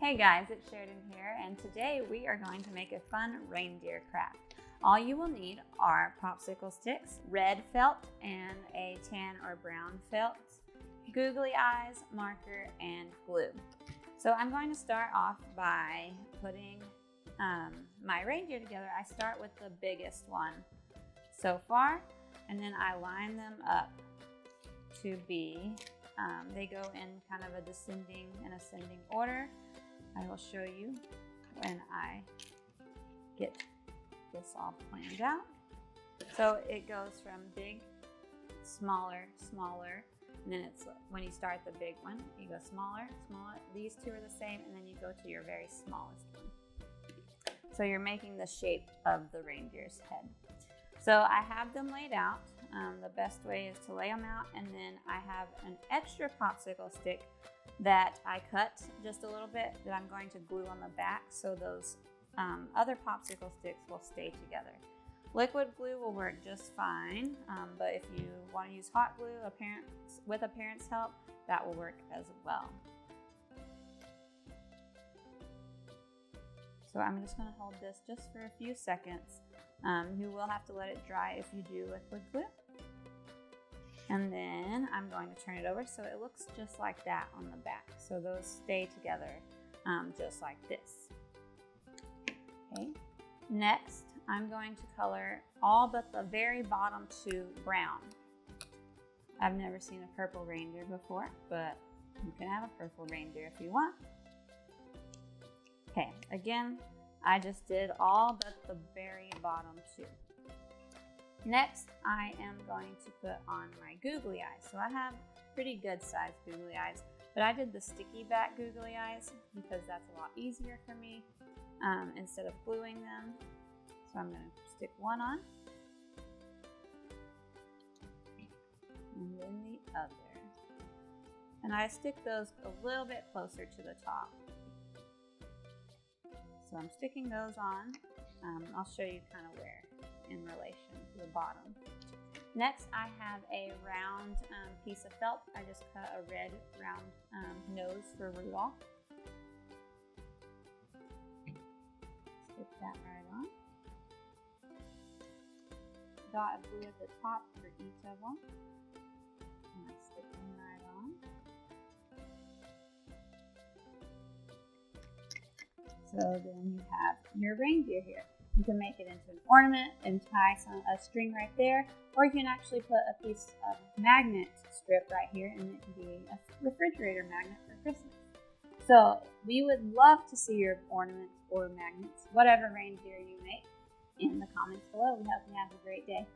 Hey guys, it's Sheridan here, and today we are going to make a fun reindeer craft. All you will need are popsicle sticks, red felt, and a tan or brown felt, googly eyes, marker, and glue. So I'm going to start off by putting my reindeer together. I start with the biggest one so far, and then I line them up to be, they go in kind of a descending and ascending order. I will show you when I get this all planned out. So it goes from big, smaller, smaller, and then it's when you start the big one, you go smaller, smaller. These two are the same, and then you go to your very smallest one. So you're making the shape of the reindeer's head. So I have them laid out. The best way is to lay them out, and then I have an extra popsicle stick that I cut just a little bit that I'm going to glue on the back so those other popsicle sticks will stay together. Liquid glue will work just fine, but if you want to use hot glue with a parent's help, that will work as well. So I'm just going to hold this just for a few seconds. You will have to let it dry if you do liquid glue. And then I'm going to turn it over so it looks just like that on the back. So those stay together just like this. Okay. Next, I'm going to color all but the very bottom two brown. I've never seen a purple reindeer before, but you can have a purple reindeer if you want. Okay, again, I just did all but the very bottom two. Next, I am going to put on my googly eyes. So I have pretty good sized googly eyes, but I did the sticky back googly eyes because that's a lot easier for me instead of gluing them. So I'm going to stick one on and then the other. And I stick those a little bit closer to the top. So I'm sticking those on. I'll show you kind of where in relation to the bottom. Next, I have a round piece of felt. I just cut a red round nose for Rudolph. Stick that right on. Dot of glue at the top for each of them. And I stick them right on. So then you have your reindeer here. You can make it into an ornament and tie a string right there, or you can actually put a piece of magnet strip right here, and it can be a refrigerator magnet for Christmas. So we would love to see your ornaments or magnets, whatever reindeer you make, in the comments below. We hope you have a great day.